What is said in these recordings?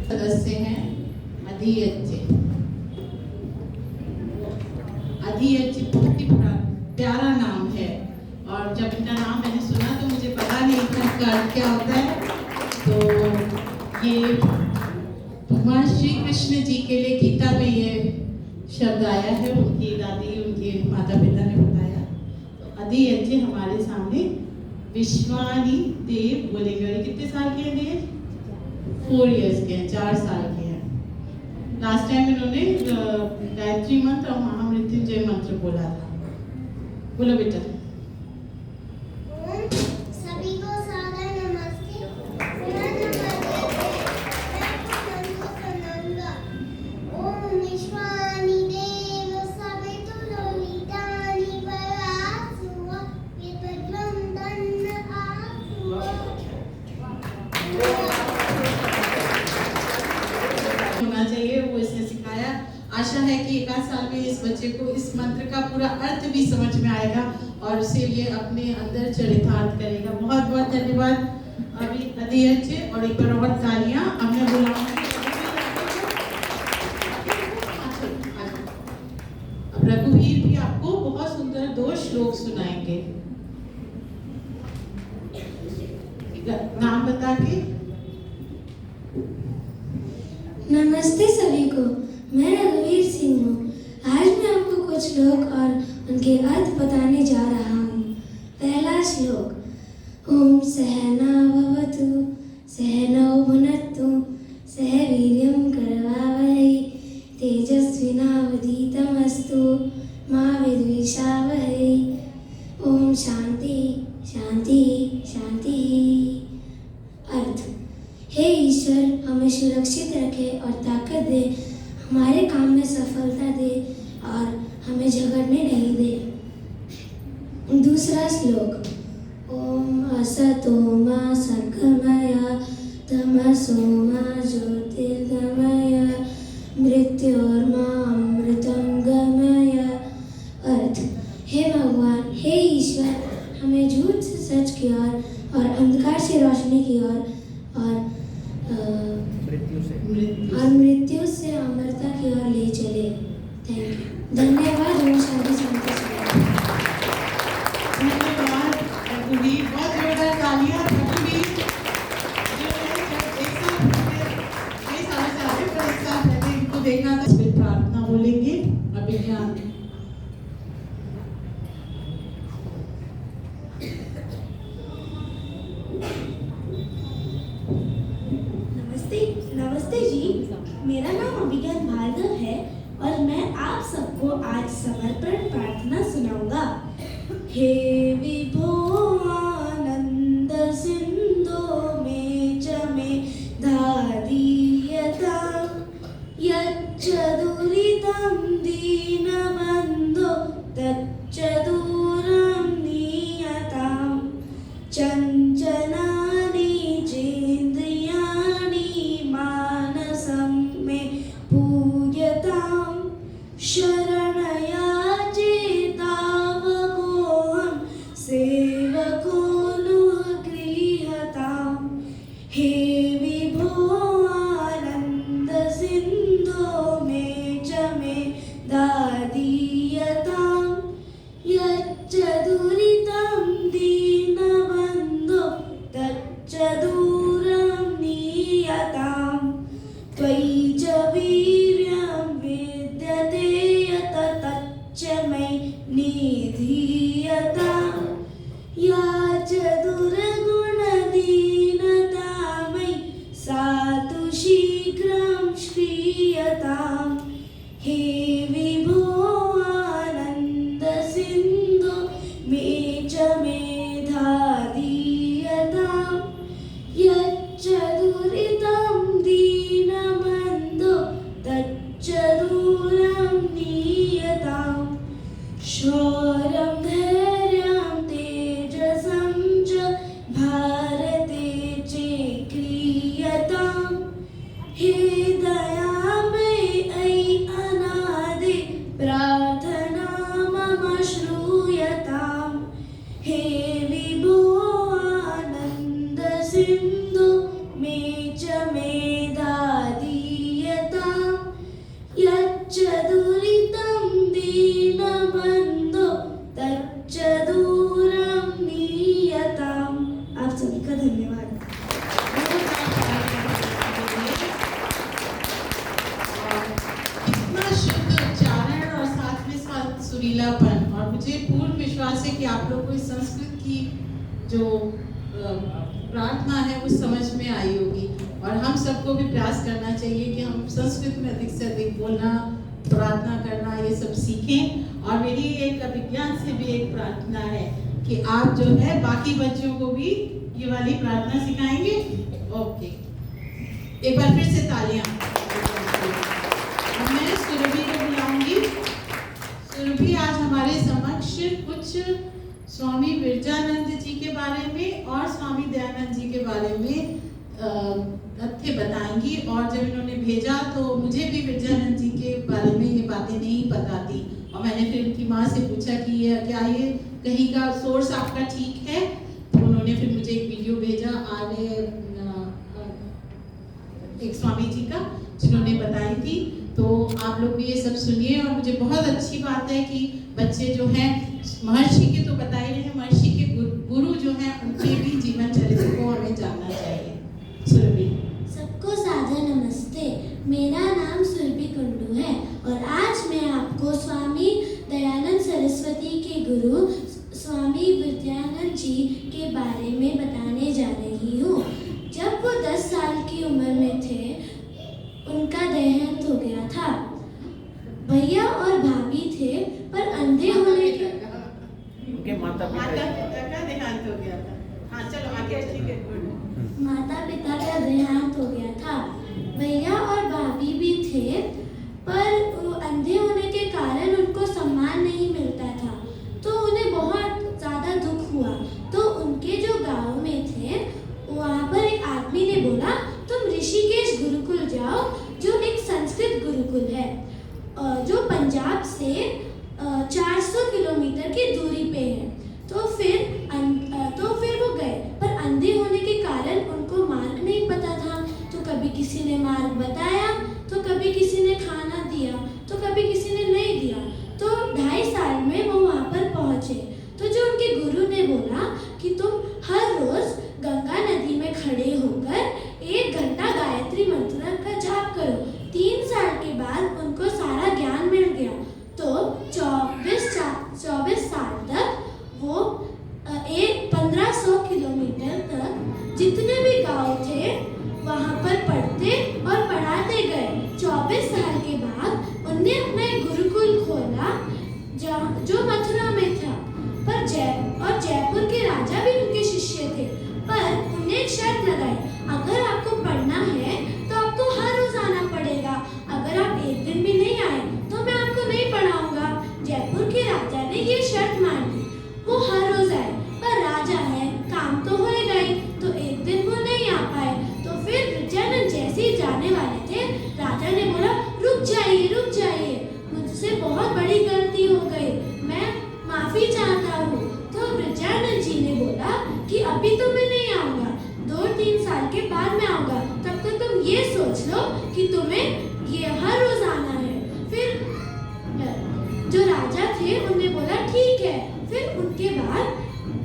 सदस्य हैं अधीयच्चे। अधीयच्चे बहुत ही प्यारा नाम है और जब इनका नाम मैंने सुना तो मुझे पता नहीं था इसका अर्थ क्या होता है। तो ये भगवान श्री कृष्ण जी के लिए गीता में ये शब्द आया है, उनकी दादी उनके माता पिता ने बताया। तो अधीयच्चे हमारे सामने विश्वानी देव बोलेंगे। कितने साल के हैं? 4 इयर्स के हैं, 4 साल के हैं। लास्ट टाइम इन्होंने गायत्री मंत्र और महामृत्युंजय मंत्र बोला था। बोलो बेटा। सभी को सादर नमस्ते। ओम विश्वानि देव सवितु लोहितानि परासुव विद्वं तन्न आसुव। होना चाहिए वो इसने सिखाया। आशा है कि 1 साल में इस बच्चे को इस मंत्र का पूरा अर्थ भी समझ में आएगा और उसे ये अपने अंदर चरितार्थ करेगा। बहुत बहुत धन्यवाद अभी अधीयच्चे। और एक बार और तालियां। अब मैं बुलाऊंगी अब रघुवीर भी आपको बहुत सुंदर 2 श्लोक सुनाएंगे। नाम बता के। नमस्ते सभी को, मैं रघुवीर सिंह हूँ। आज मैं आपको कुछ श्लोक और उनके अर्थ बताने जा रहा हूँ। पहला श्लोक। ओम सहना भवतु सहनौ भुनक्तु सह वीर्यं करवावहै तेजस्विनावधीतमस्तु मा विद्विषावहै। ओम शांति शांति शांति। अर्थ। हे ईश्वर, हमें सुरक्षित रखे और ताकत दे, हमारे काम में सफलता दे और हमें झगड़ने नहीं दे। दूसरा श्लोक। ओम असतो मा सद्गमय तमसो मा ज्योतिर्गमय मृत्योर्मा अमृतं गमय। अर्थ। हे भगवान, हे ईश्वर, हमें झूठ से सच की ओर और अंधकार से रोशनी की ओर और मृत्यु से अमरता की ओर ले चले। Thank you. धन्यवाद। धन्यवाद रघुवीर। बहुत जोरदार तालियां। रघुवीर जो है जब एक साल पहले कई सालों से आते पर एक साल पहले इनको देखा था। फिर प्रार्थना बोलेंगे अभिज्ञान। नमस्ते जी, मेरा नाम अभिज्ञान भार्गव है और मैं आप सबको आज समर्पण प्रार्थना सुनाऊंगा। हे विभो आनंद सिंधो मे च मे धादीयतां यच्च दुरितं दीनबन्धो तच्च दूरं नीयतां चञ्चलानि चेन्द्रियाणि मानसं मे पूयतां शरणया चेतावकोऽहं सेवको नुः गृह्यताम्। हे विभो आनन्द सिन्धो मे च मे दादीयतां यच्च दुरितं दीनबन्धो तच्च दूरं नीयताम्। त्वयि च वीर्यं विद्यते यत तच्च मयि निधीयताम्। या च दुर्गुणदीनता मयि सा तु शीघ्रं श्रीयताम्। हे विभो आनन्द सिन्धो मे च मे धादीयताम् यच्च दुरितं दीनबन्धो तच्च दूरं नीयताम्। शौर्यं धैर्यं तेजसं च भारते चेक्रियताम्। हे दयामयि अयि अनादि प्रार्थना मम श्रूयताम्। हे विभो आनन्द सिंधो सिन्धु मे च मेधादीयतां यच्च दुरितं दीनबन्धो तच्च दूरं नीयताम्। आप सभी का धन्यवाद। इतना शुद्ध उच्चारण और साथ में साथ सुरीलापन, और मुझे पूर्ण विश्वास है कि आप लोग को इस संस्कृत की जो प्रार्थना है वो समझ में आई होगी। और हम सबको भी प्रयास करना चाहिए कि हम संस्कृत में अधिक से अधिक बोलना, प्रार्थना करना, ये सब सीखें। और मेरी एक अभिज्ञान से भी एक प्रार्थना है कि आप जो है बाकी बच्चों को भी ये वाली प्रार्थना सिखाएंगे। ओके, एक बार फिर से तालियां। मैं सुरभि को बुलाऊंगी। सुरभि आज हमारे समक्ष कुछ स्वामी विरजानंद जी के बारे में और स्वामी दयानंद जी के बारे में तथ्य बताएंगी। और जब इन्होंने भेजा तो मुझे भी विरजानंद जी के बारे में ये बातें नहीं पता थी, और मैंने फिर उनकी माँ से पूछा कि ये क्या ये कहीं का सोर्स आपका ठीक है, तो उन्होंने फिर मुझे एक वीडियो भेजा एक स्वामी जी का जिन्होंने बताई थी। तो आप लोग भी ये सब सुनिए। और मुझे बहुत अच्छी बात है कि बच्चे जो हैं महर्षि के तो बता ही रहे हैं, महर्षि के गुरु जो हैं उनके भी जीवन चरित्र को हमें जानना चाहिए। सुरभि। सबको सादर नमस्ते। मेरा नाम सुरभि कुंडू है और आज मैं आपको स्वामी दयानंद सरस्वती के गुरु स्वामी विरजानंद जी के बारे में बताने जा रही हूँ। जब वो 10 साल की उम्र में थे, उनका देहांत हो गया था। भैया और भाभी थे, पर अंधे होने के उनके माता पिता का देहांत हो गया था। हाँ चलो आगे, ठीक है। माता पिता का देहांत हो गया था। भैया और भाभी भी थे, पर अंधे होने के कारण उनको सम्मान नहीं मिलता था, तो उन्हें बहुत ज़्यादा दुख हुआ। तो उनके जो गांव में थे, वहाँ पर एक आदमी ने बोला, तुम ऋषिकेश गुरुकुल जाओ, जो एक संस्कृत गुरुकुल है, जो पंजाब से 400 किलोमीटर की दूरी पे है। तो फिर वो गए, पर अंधे होने के कारण उनको मार्ग नहीं पता था। तो कभी किसी ने मार्ग बताया, तो कभी किसी ने खाना दिया, तो कभी किसी ने नहीं दिया। तो 2.5 साल में वो वहाँ पर पहुँचे। तो जो उनके गुरु ने बोला कि तुम हर रोज गंगा नदी में खड़े होकर 1 घंटा गायत्री मंत्र का जाप करो। 3 साल के बाद उनको सारा ज्ञान मिल गया। तो 24 साल तक वो 1500 किलोमीटर तक जितने भी गांव थे वहाँ पर पढ़ते और पढ़ाते गए। 24 साल के बाद उन्होंने अपना एक गुरुकुल खोला जो मथुरा में था। पर जयपुर के राजा भी उनके शिष्य थे, पर उन्हें एक शर्त लगाई, अगर आपको पढ़ना है तो आपको हर रोज आना पड़ेगा। अगर आप एक दिन भी नहीं आए तो मैं आपको नहीं पढ़ाऊंगा। जयपुर के राजा ने ये शर्त मान ली। वो हर रोज आए, पर राजा है, काम तो होएगा ही, तो एक दिन वो नहीं आ पाए। तो फिर विरजानंद जैसे ही जाने वाले थे, राजा ने बोला, रुक जाइए, मुझसे बहुत बड़ी गलती हो गई, मैं माफी चाहता हूँ। तो विरजानंद जी ने बोला कि अभी तो मैं नहीं आऊँगा, 2-3 साल के बाद मैं आऊँगा, तब तक तुम ये सोच लो कि तुम्हें ये हर रोज आना है। फिर जो राजा थे उन्होंने बोला ठीक है। फिर उनके बाद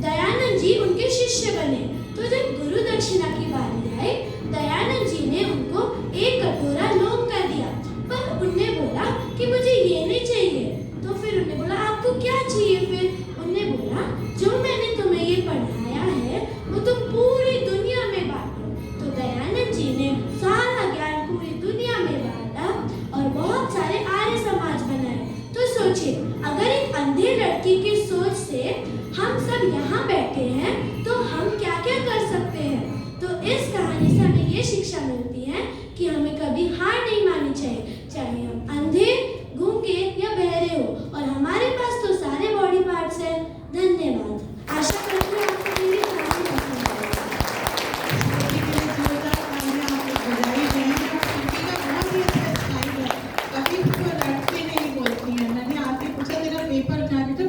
दयानंद जी उनके शिष्य बने। तो जब गुरु दक्षिणा की बारी आई, दयानंद जी ने उनको 1 कटोरा लौंग का दिया, पर उन्होंने बोला कि मुझे ये नहीं चाहिए। तो फिर उन्होंने बोला आपको क्या चाहिए? फिर उन्होंने बोला जो मैंने तुम्हें ये पढ़ाया है वो तुम पूरी दुनिया में बांटो। तो दयानंद जी ने सारा ज्ञान पूरी दुनिया में बांटा और बहुत सारे आर्य समाज बनाए। तो सोचिए, अगर एक अंधे लड़की की सोच से हम सब यहाँ बैठे हैं तो हम क्या क्या कर सकते हैं। तो इस कहानी से हमें ये शिक्षा मिलती है कि हमें कभी हार नहीं माननी चाहिए, चाहे हम अंधे, गूंगे या बहरे हो, और हमारे पास तो सारे बॉडी पार्ट्स हैं। धन्यवाद। आशा करती हूँ आपको मेरी कहानी पसंद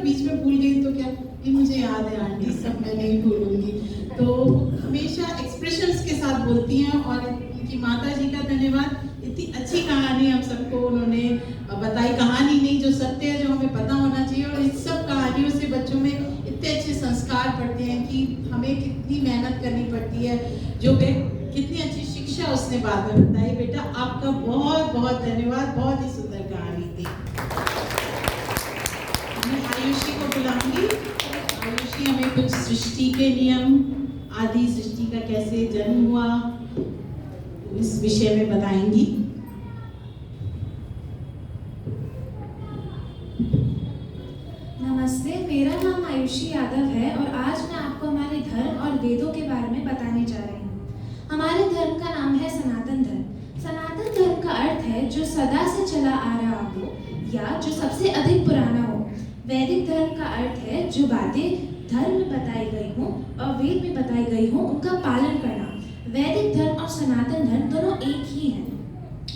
बीच में भूल गई तो क्या, ये मुझे याद है आंटी, सब मैं नहीं भूलूंगी। तो हमेशा एक्सप्रेशंस के साथ बोलती हैं। और उनकी माता जी का धन्यवाद, इतनी अच्छी कहानी हम सबको उन्होंने बताई। कहानी नहीं, जो सत्य है, जो हमें पता होना चाहिए। और इस सब कहानियों से बच्चों में इतने अच्छे संस्कार पड़ते हैं कि हमें कितनी मेहनत करनी पड़ती है, जो कितनी अच्छी शिक्षा उसने बाद में बताई। बेटा आपका बहुत बहुत धन्यवाद, बहुत ही सुंदर कहानी थी। मैं आयुषी को बुलाऊंगी। आयुषी हमें कुछ सृष्टि के नियम आदि, सृष्टि का कैसे जन्म हुआ, इस विषय में बताएंगी। नमस्ते, मेरा नाम आयुषी यादव है और आज मैं आपको हमारे धर्म और वेदों के बारे में बताने जा रही हूँ। हमारे धर्म का नाम है सनातन धर्म। सनातन धर्म का अर्थ है जो सदा से चला आ रहा हो या जो सबसे अधिक पुराना हो। वैदिक धर्म का अर्थ है जो बातें धर्म में बताई गई हों और वेद में बताई गई हों उनका पालन करना। वैदिक धर्म और सनातन धर्म दोनों एक ही हैं।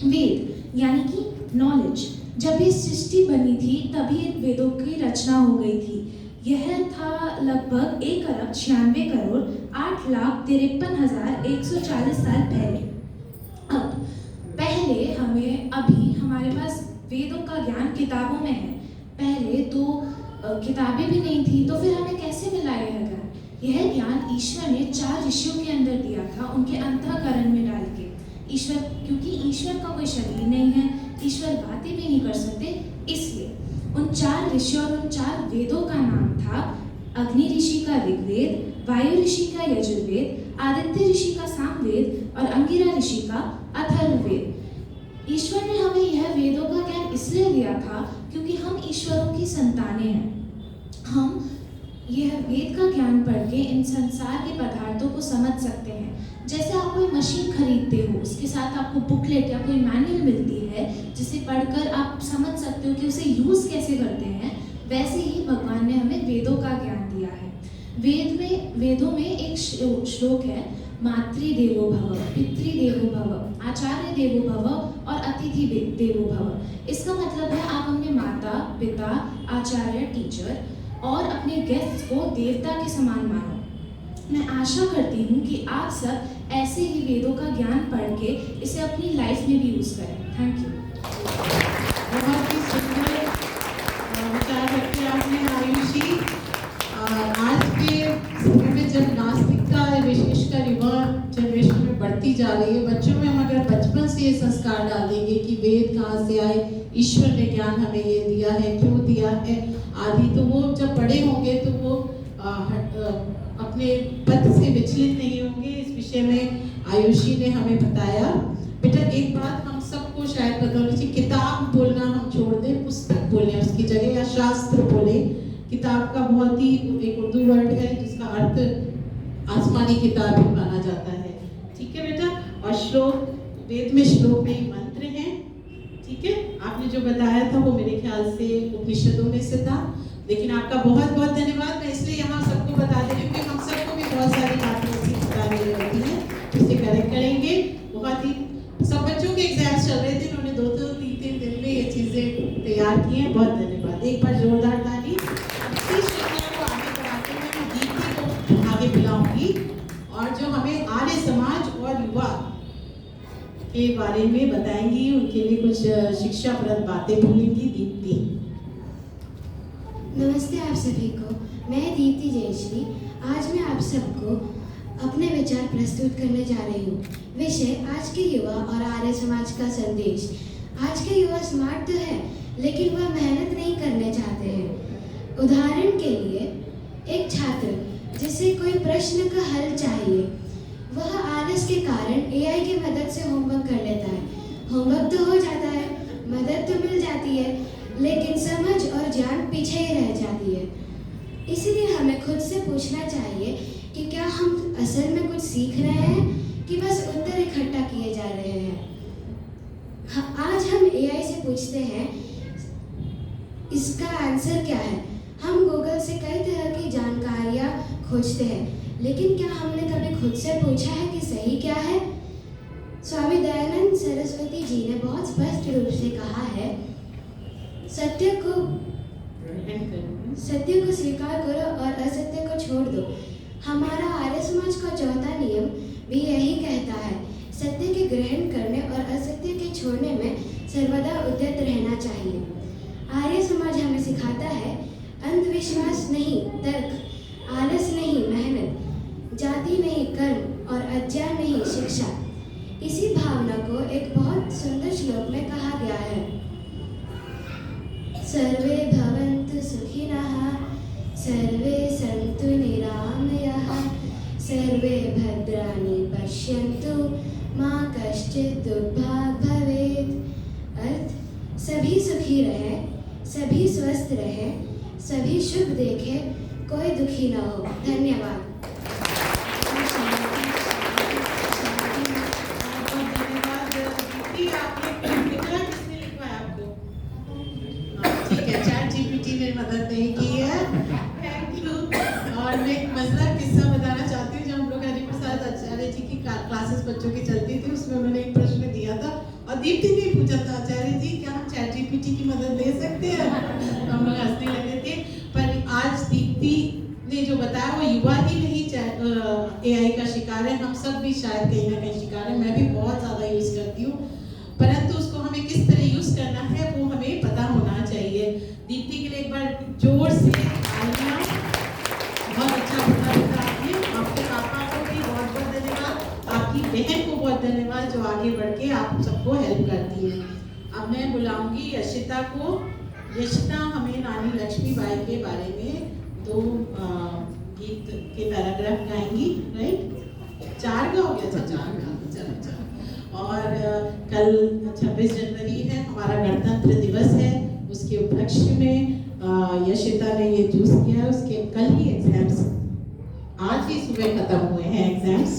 वेद यानी कि नॉलेज, जब ये सृष्टि बनी थी तभी वेदों की रचना हो गई थी। यह था लगभग 1,96,8,53,140 साल पहले। अब पहले अभी हमारे पास वेदों का ज्ञान किताबों में है। पहले तो किताबें भी नहीं थी, तो फिर हमें कैसे मिला यह ज्ञान? यह ज्ञान ईश्वर ने 4 ऋषियों के अंदर दिया था, उनके अंतःकरण में डाल के। ईश्वर, क्योंकि ईश्वर का कोई शरीर नहीं है, ईश्वर बातें भी नहीं कर सकते, इसलिए उन 4 ऋषियों और उन 4 वेदों का नाम था अग्नि ऋषि का ऋग्वेद, वायु ऋषि का यजुर्वेद, आदित्य ऋषि का सामवेद और अंगिरा ऋषि का अथर्ववेद। ईश्वर ने हमें यह वेदों का ज्ञान इसलिए दिया था क्योंकि हम ईश्वरों की संतानें हैं। हम यह वेद का ज्ञान पढ़ के इन संसार के पदार्थों को समझ सकते हैं। जैसे आप कोई मशीन खरीदते हो, उसके साथ आपको बुकलेट या कोई मैनुअल मिलती है जिसे पढ़कर आप समझ सकते हो कि उसे यूज़ कैसे करते हैं, वैसे ही भगवान ने हमें वेदों का ज्ञान दिया है। वेदों में एक श्लोक है, मातृदेवो भव, पितृदेवो भव, आचार्य देवो भव और अतिथि देवो भव। इसका मतलब है आप अपने माता पिता, आचार्य टीचर और अपने गेस्ट को देवता के समान मानो। मैं आशा करती हूँ कि आप सब ऐसे ही वेदों का ज्ञान पढ़ के इसे अपनी लाइफ में भी यूज़ करें। Thank you. बहुत ही सुंदर विचार रखे आपने आयुषी। आज के समय में जब नास्तिकता विशेषकर युवा जनरेशन में बढ़ती जा रही है, बच्चों में हम अगर बचपन से ये संस्कार डाल देंगे कि वेद कहाँ से आए, ईश्वर ने ज्ञान हमें ये दिया है, क्यों दिया है आदि, तो वो जब बड़े होंगे तो वो अपने पथ से विचलित नहीं होंगे। इस विषय में आयुषी ने हमें बताया। बेटा एक बात हम सबको शायद पता होनी चाहिए, किताब बोलना हम छोड़ दें, पुस्तक बोलें उसकी जगह, या शास्त्र बोलें। किताब का बहुत ही एक उर्दू वर्ड है जिसका अर्थ आसमानी किताब भी माना जाता है। ठीक है बेटा। और श्लोक, वेद में श्लोक में मंत्र हैं। ठीक है, आपने जो बताया था वो मेरे ख्याल से उपनिषदों में से था। लेकिन आपका बहुत बहुत धन्यवाद। मैं इसलिए यहाँ सबको बता दे रही हूँ कि हम सबको भी बहुत सारी बातें ऐसी बतानी होती हैं, उसे करेक्ट करेंगे। बहुत ही सब बच्चों के एग्जाम्स चल रहे थे, उन्होंने 2-3 दिन में ये चीज़ें तैयार की हैं। बहुत धन्यवाद, एक बार जोरदार ताली। इसी श्रृंखला को आगे बढ़ाते हुए मैं दीप्ति को आगे बुलाऊंगी और जो हमें आर्य समाज और युवा के बारे में बताएंगी, उनके लिए कुछ शिक्षाप्रद बातें बोलेंगी। दीप्ति। नमस्ते आप सभी को, मैं दीप्ति जयश्री। आज मैं आप सबको अपने विचार प्रस्तुत करने जा रही हूँ। विषय, आज के युवा और आर्य समाज का संदेश। आज के युवा स्मार्ट तो है लेकिन वह मेहनत नहीं करने चाहते हैं। उदाहरण के लिए, एक छात्र जिसे कोई प्रश्न का हल चाहिए, वह आलस के कारण एआई की मदद से होमवर्क कर लेता है। होमवर्क तो हो जाता है, मदद तो मिल जाती है, लेकिन समझ और ज्ञान पीछे ही रह जाती है। इसलिए हमें खुद से पूछना चाहिए कि क्या हम असल में कुछ सीख रहे हैं कि बस उत्तर इकट्ठा किए जा रहे हैं। आज हम एआई से पूछते हैं इसका आंसर क्या है। हम गूगल से कई तरह की जानकारियाँ खोजते हैं, लेकिन क्या हमने कभी खुद से पूछा है कि सही क्या है? स्वामी दयानंद सरस्वती जी ने बहुत स्पष्ट रूप से कहा है, सत्य को स्वीकार करो और असत्य को छोड़ दो। हमारा आर्य समाज का चौथा नियम भी यही कहता है, सत्य के ग्रहण करने और असत्य के छोड़ने में सर्वदा उद्यत रहना चाहिए। आर्य समाज हमें सिखाता है, अंधविश्वास नहीं तर्क, आलस नहीं मेहनत, जाति नहीं कर्म और अज्ञान नहीं शिक्षा। इसी भावना को एक बहुत सुंदर श्लोक में कहा गया है, सर्वे भवन्तु सुखिनः, सर्वे सन्तु निरामयाः, सर्वे भद्राणि पश्यन्तु, मा कश्चित् दुर्भाग् भवेत्। अर्थ, सभी सुखी रहे, सभी स्वस्थ रहे, सभी शुभ देखे, कोई दुखी न हो। धन्यवाद। ठीक है, चैट जीपीटी ने मदद नहीं की है, थैंक यू। और मैं एक मजेदार किस्सा बताना चाहती हूँ। जब हम लोग हरिप्रसाद आचार्य जी की क्लासेस बच्चों की चलती थी, उसमें उन्होंने एक प्रश्न दिया था और दीप्ति ने पूछा था, आचार्य जी क्या हम चैट जीपीटी की मदद ले सकते हैं? हम लोग हंसने लगे थे। पर आज दीप्ति ने जो बताया वो युवा ही नहीं एआई का शिकार है, हम सब भी शायद कहीं ना कहीं शिकार है। मैं भी बहुत ज़्यादा यूज़ करती हूँ, परंतु उसको हमें किस तरह यूज़ करना है वो हमें पता होना चाहिए। दीप्ति के लिए एक बार जोर से तालियां। बहुत अच्छा बताया आपने। आपके पापा को भी बहुत बहुत धन्यवाद, आपकी बहन को बहुत धन्यवाद जो आगे बढ़ के आप सबको हेल्प करती है। अब मैं बुलाऊंगी यशिता को। यशिता हमें रानी लक्ष्मीबाई के बारे में 2 गीत के पैराग्राफ गाएंगी, राइट? 4 गाओगे? अच्छा 4 गा, चलो। और कल 26 जनवरी है, हमारा गणतंत्र दिवस है। उसके उपलक्ष्य में यशिता ने ये चूज किया है। उसके कल ही एग्जाम्स, आज ही सुबह खत्म हुए हैं एग्जाम्स,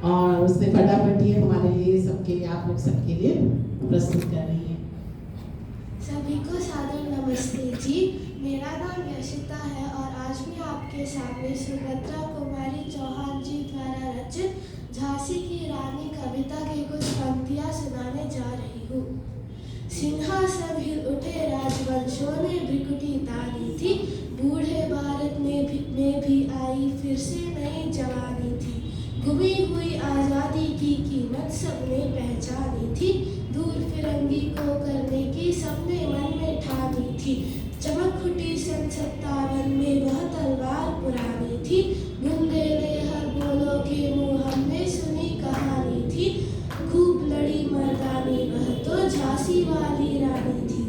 और उसने फटाफट ये हमारे लिए सबके लिए, आप लोग सबके लिए प्रस्तुत कर रही है। सभी को सादर नमस्ते जी। मेरा नाम यशिता है और आज मैं आपके सामने सुभद्रा कुमारी चौहान जी द्वारा रचित झांसी की रानी कविता की कुछ पंक्तियाँ सुनाने जा रही हूँ। सिंहासन हिल उठे राजवंशों ने भ्रिकुटी तानी थी, बूढ़े भारत में भी आई फिर से नई जवानी थी। गुमी हुई आज़ादी की कीमत सबने पहचानी थी, दूर फिरंगी को करने की सबने मन में ठानी थी। चमक उठी सन 57 में वह तलवार पुरानी थी, बुंदेले हर बोलो के मुँह हमने सुनी कहानी थी। खूब लड़ी मर्दानी वह तो झांसी वाली रानी थी,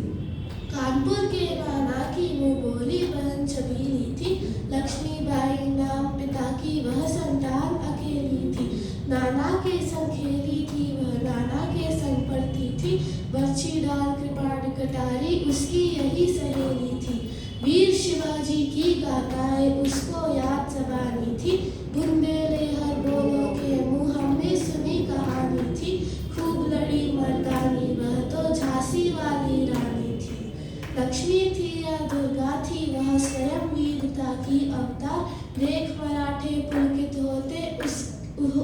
कानपुर के नाना की मुँह बोली बहन छबीली थी। लक्ष्मीबाई नाम पिता की वह संतान अकेली थी, नाना के संग खेली थी वह, नाना के संग पढ़ती थी। बर्छी डाल कृपाण कटारी उसकी यही सहेली थी, वीर शिवाजी की गाथाएं उसको याद जबानी थी। बुंदेले हर बोलो के मुँह हमने सुनी कहानी थी, खूब लड़ी मर्दानी वह तो झांसी वाली रानी थी। लक्ष्मी थी या दुर्गा थी वह स्वयं वीरता की अवतार, देख मराठे पुलकित होते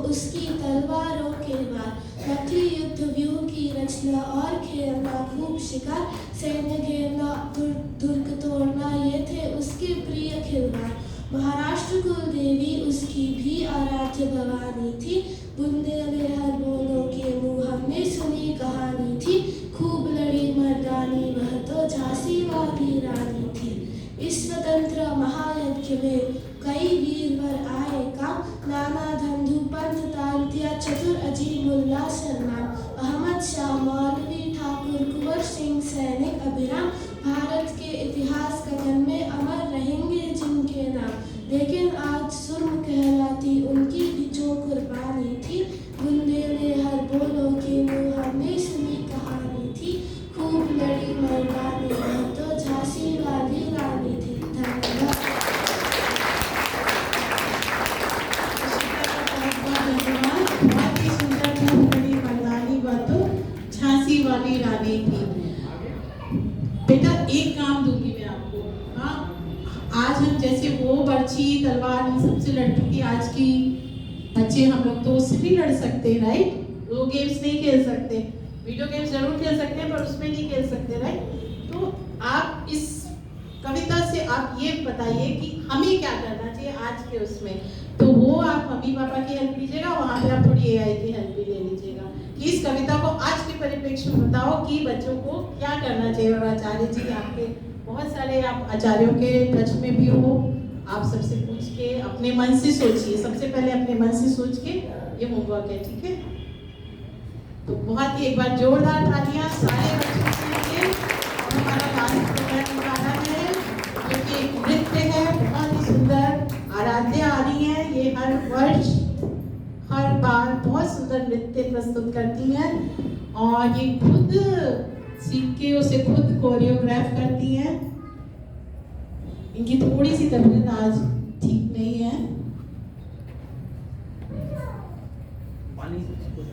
उसकी तलवारों के वार। नकली युद्ध व्यूह की रचना और खेलना खूब शिकार, सैन्य घेरना दुर्ग तोड़ना ये थे उसके प्रिय खिलवाड़। महाराष्ट्र कुल देवी उसकी भी आराध्य भवानी थी, बुंदेले हर बोलो के मुँह हमने सुनी कहानी थी। खूब लड़ी मर्दानी वह तो झांसी वाली रानी थी। इस स्वतंत्र महायज्ञ में कई वीरवर आए काम, नाना धंधु पंथ तारुतिया चतुर अजीमुल्ला सलमान, अहमद शाह मौलवी ठाकुर कुंवर सिंह सैनिक अभिराम। भारत के इतिहास कथन में अमर रहेंगे जिनके नाम, लेकिन आज सुर्म कहलाती उनकी भी जो कुर्बानी थी। बुंदेले हर बोलो के मुँह हमने सुनी कहानी थी, खूब लड़ी मर्दानी वह तो झांसी वाली रानी थी। धन्यवाद। बहुत ही सुंदर, खूब लड़ी मर्दानी वह तो झांसी वाली रानी थी। बेटा एक काम दूंगी मैं आपको, हाँ, आज हम जैसे वो बर्छी तलवार इन सबसे लड़ती थी, आज की बच्चे हम लोग तो उससे नहीं लड़ सकते, राइट? वो गेम्स नहीं खेल सकते, वीडियो गेम्स जरूर खेल सकते हैं पर उसमें नहीं खेल सकते, राइट? तो आप इस कविता से आप ये बताइए कि हमें क्या करना चाहिए आज के उसमें। तो वो आप मम्मी पापा की हेल्प लीजिएगा, वहाँ पे आप थोड़ी एआई की हेल्प भी ले लीजिएगा कि इस कविता को आज के परिप्रेक्ष्य में बताओ कि बच्चों को क्या करना चाहिए। और आचार्य जी आपके बहुत सारे, आप आचार्यों के टच में भी हो, आप सबसे पूछ के अपने मन से सोचिए, सबसे पहले अपने मन से सोच के ये होमवर्क है, ठीक है। तो बहुत ही एक बार जोरदार तालियां सारे बच्चों के लिए। हमारा डांस प्रोग्राम गाना है जो कि एक नृत्य है, बहुत ही सुंदर। आराध्या आ रही है, ये हर वर्ष हर बार बहुत सुंदर नृत्य प्रस्तुत करती हैं और ये खुद सीख के उसे खुद कोरियोग्राफ करती हैं। इनकी थोड़ी सी तबीयत आज ठीक नहीं है।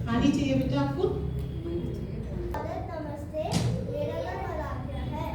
पानी चाहिए बेटा आपको? नमस्ते, मेरा नाम आराध्या है।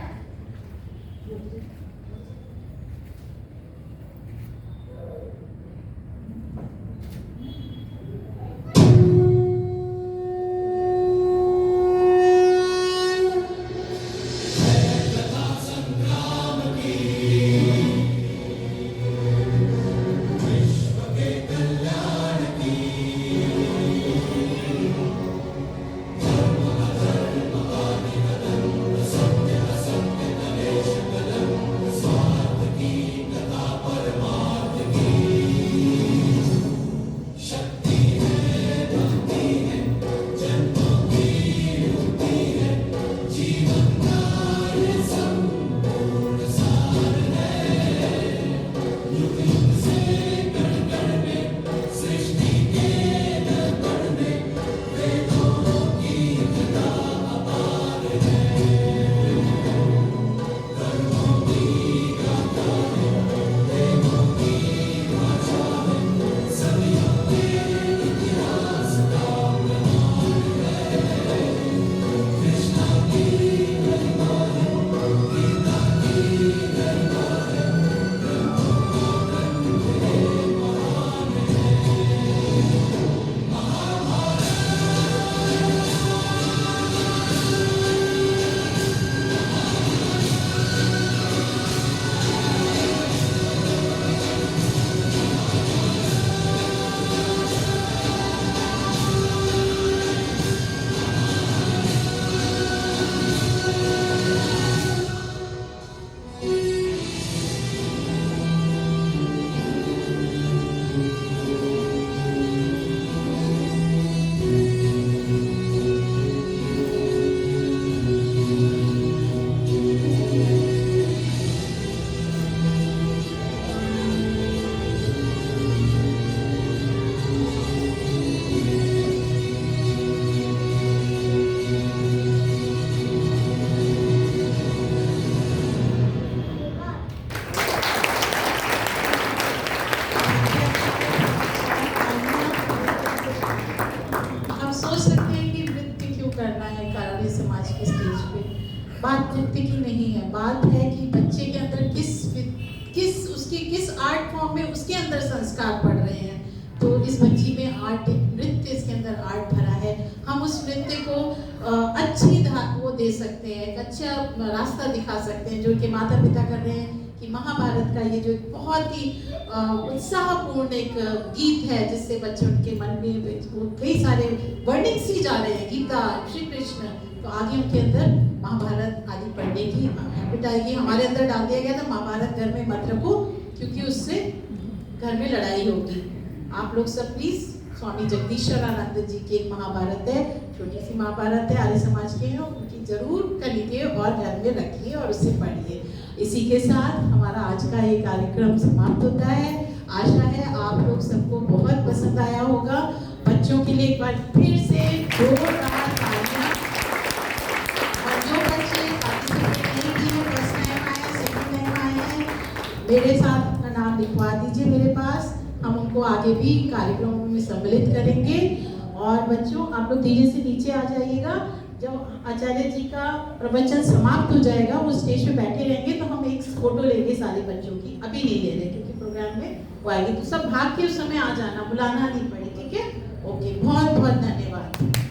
बात नृत्य की नहीं है, बात है कि बच्चे के अंदर किस आर्ट फॉर्म में उसके अंदर संस्कार पड़ रहे हैं। तो इस बच्ची में आर्ट, नृत्य, इसके अंदर आर्ट भरा है। हम उस नृत्य को अच्छी वो दे सकते हैं, एक अच्छा रास्ता दिखा सकते हैं, जो कि माता पिता कर रहे हैं कि महाभारत का ये जो बहुत ही उत्साहपूर्ण एक गीत है, जिससे बच्चे उनके मन में कई सारे वर्णित सी जा रहे हैं, गीता, श्री कृष्ण, तो आगे उनके अंदर महाभारत आदि पढ़ने की हैबिट आएगी। हमारे अंदर डाल दिया गया था महाभारत घर में मत रखो, क्योंकि उससे घर में लड़ाई होगी। आप लोग सब प्लीज, स्वामी जगदीश्वरानंद जी की एक महाभारत है, छोटी सी महाभारत है, आर्य समाज के हैं, उनकी जरूर खरीदिए और घर में रखिए और उससे पढ़िए। इसी के साथ हमारा आज का ये कार्यक्रम समाप्त होता है। आशा है आप लोग सबको बहुत पसंद आया होगा। बच्चों के लिए एक बार फिर से जोरदार तालियां। और जो बच्चे पार्टिसिपेट नहीं किए, फर्स्ट टाइम आए, सेकंड टाइम आए हैं, मेरे साथ अपना नाम लिखवा दीजिए मेरे पास, हम उनको आगे भी कार्यक्रमों में सम्मिलित करेंगे। और बच्चों आप लोग धीरे से नीचे आ जाइएगा। जब आचार्य जी का प्रवचन समाप्त हो जाएगा, वो स्टेज पे बैठे रहेंगे, तो हम एक फोटो लेंगे सारे बच्चों की। अभी नहीं ले रहे क्योंकि प्रोग्राम में वो आएगी, तो सब भाग के उस समय आ जाना, बुलाना नहीं पड़े, ठीक है? ओके, बहुत बहुत धन्यवाद।